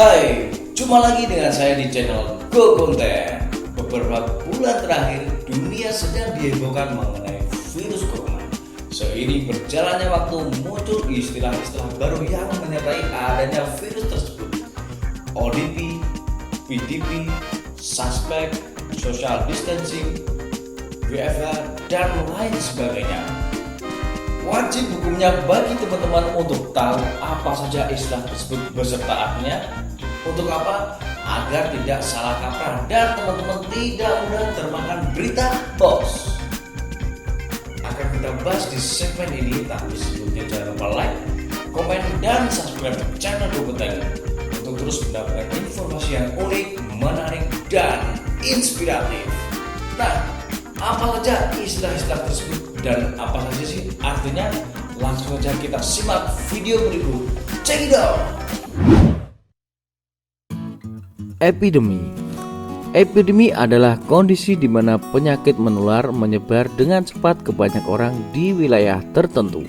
Hai, jumpa lagi dengan saya di channel Go Konten. Beberapa bulan terakhir, dunia sedang dihebohkan mengenai virus corona. Seiring berjalannya waktu, muncul istilah-istilah baru yang menyertai adanya virus tersebut. ODP, PDP, suspek, social distancing, WFH, dan lain sebagainya. Wajib hukumnya bagi teman-teman untuk tahu apa saja istilah tersebut beserta artinya. Untuk apa? Agar tidak salah kaprah dan teman-teman tidak mudah termakan berita hoax. Akan kita bahas di segmen ini, tapi sebelumnya jangan lupa like, komen, dan subscribe channel Kompeten untuk terus mendapatkan informasi yang unik, menarik, dan inspiratif. Nah, apa saja istilah-istilah tersebut dan apa saja sih artinya? Langsung saja kita simak video berikut. Check it out. Epidemi. Epidemi adalah kondisi di mana penyakit menular menyebar dengan cepat ke banyak orang di wilayah tertentu.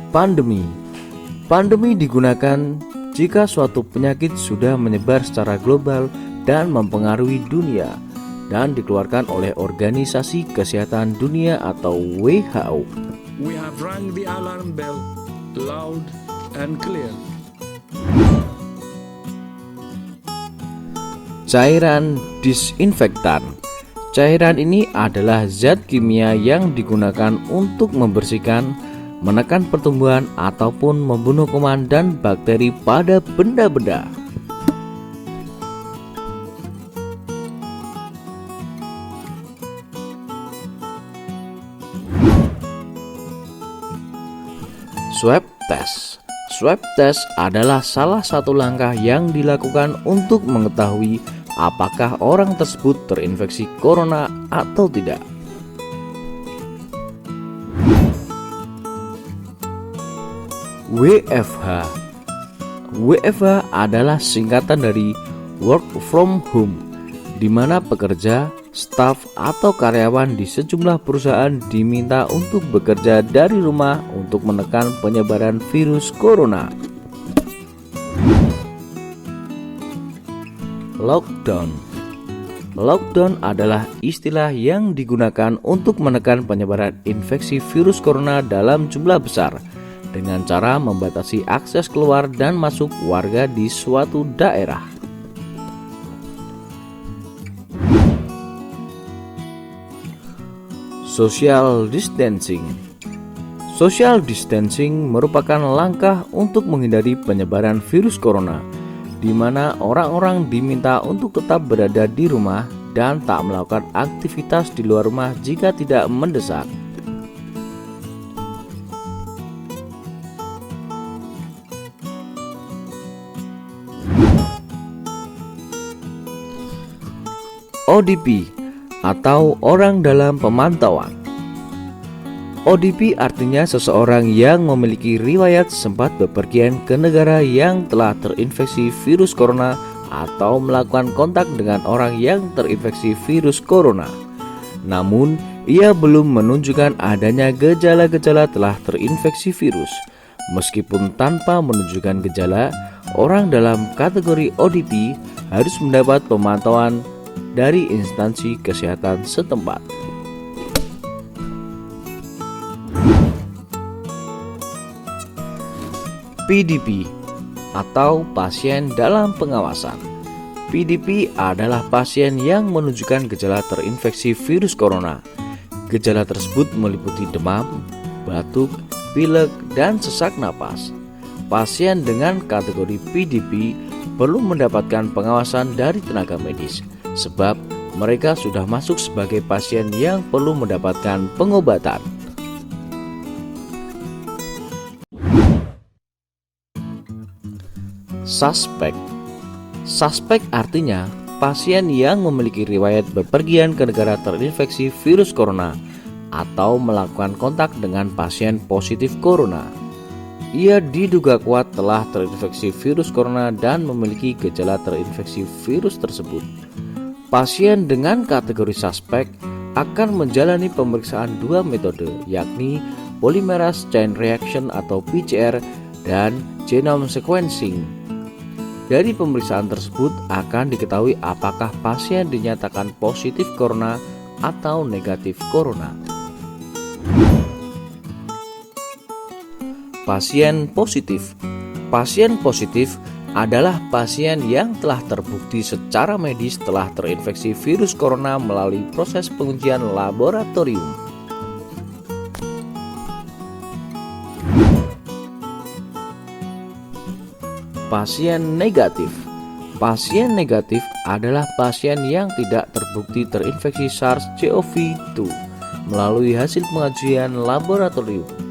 Pandemi. Pandemi digunakan jika suatu penyakit sudah menyebar secara global dan mempengaruhi dunia dan dikeluarkan oleh Organisasi Kesehatan Dunia atau WHO. We have rang the alarm bell loud and clear. Cairan disinfektan. Cairan ini adalah zat kimia yang digunakan untuk membersihkan, menekan pertumbuhan ataupun membunuh kuman dan bakteri pada benda-benda. Swab test. Swab test adalah salah satu langkah yang dilakukan untuk mengetahui apakah orang tersebut terinfeksi corona atau tidak. WFH. WFH adalah singkatan dari Work from Home, di mana pekerja, staf, atau karyawan di sejumlah perusahaan diminta untuk bekerja dari rumah untuk menekan penyebaran virus corona. Lockdown. Lockdown adalah istilah yang digunakan untuk menekan penyebaran infeksi virus corona dalam jumlah besar dengan cara membatasi akses keluar dan masuk warga di suatu daerah. Social distancing. Social distancing merupakan langkah untuk menghindari penyebaran virus corona, di mana orang-orang diminta untuk tetap berada di rumah dan tak melakukan aktivitas di luar rumah jika tidak mendesak. ODP atau orang dalam pemantauan. ODP artinya seseorang yang memiliki riwayat sempat bepergian ke negara yang telah terinfeksi virus corona atau melakukan kontak dengan orang yang terinfeksi virus corona. Namun, ia belum menunjukkan adanya gejala-gejala telah terinfeksi virus. Meskipun tanpa menunjukkan gejala, orang dalam kategori ODP harus mendapat pemantauan dari instansi kesehatan setempat. PDP atau pasien dalam pengawasan. PDP adalah pasien yang menunjukkan gejala terinfeksi virus corona. Gejala tersebut meliputi demam, batuk, pilek, dan sesak napas. Pasien dengan kategori PDP perlu mendapatkan pengawasan dari tenaga medis, sebab mereka sudah masuk sebagai pasien yang perlu mendapatkan pengobatan. Suspek. Suspek artinya pasien yang memiliki riwayat bepergian ke negara terinfeksi virus corona atau melakukan kontak dengan pasien positif corona. Ia diduga kuat telah terinfeksi virus corona dan memiliki gejala terinfeksi virus tersebut. Pasien dengan kategori suspek akan menjalani pemeriksaan dua metode, yakni polymerase chain reaction atau PCR dan genome sequencing. Dari pemeriksaan tersebut akan diketahui apakah pasien dinyatakan positif corona atau negatif corona. Pasien positif. Pasien positif adalah pasien yang telah terbukti secara medis telah terinfeksi virus corona melalui proses pengujian laboratorium. Pasien negatif. Pasien negatif adalah pasien yang tidak terbukti terinfeksi SARS-CoV-2 melalui hasil pengujian laboratorium.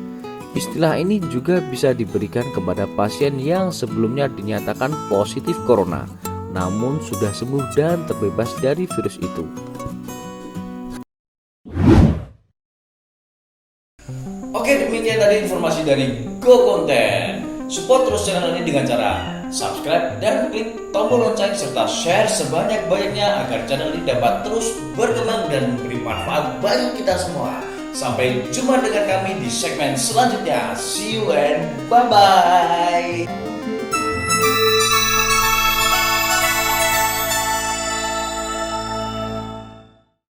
Istilah ini juga bisa diberikan kepada pasien yang sebelumnya dinyatakan positif corona, namun sudah sembuh dan terbebas dari virus itu. Oke, demikian tadi informasi dari Go Konten. Support terus channel ini dengan cara subscribe dan klik tombol lonceng serta share sebanyak-banyaknya agar channel ini dapat terus berkembang dan memberi manfaat bagi kita semua. Sampai jumpa dengan kami di segmen selanjutnya. See you and bye-bye.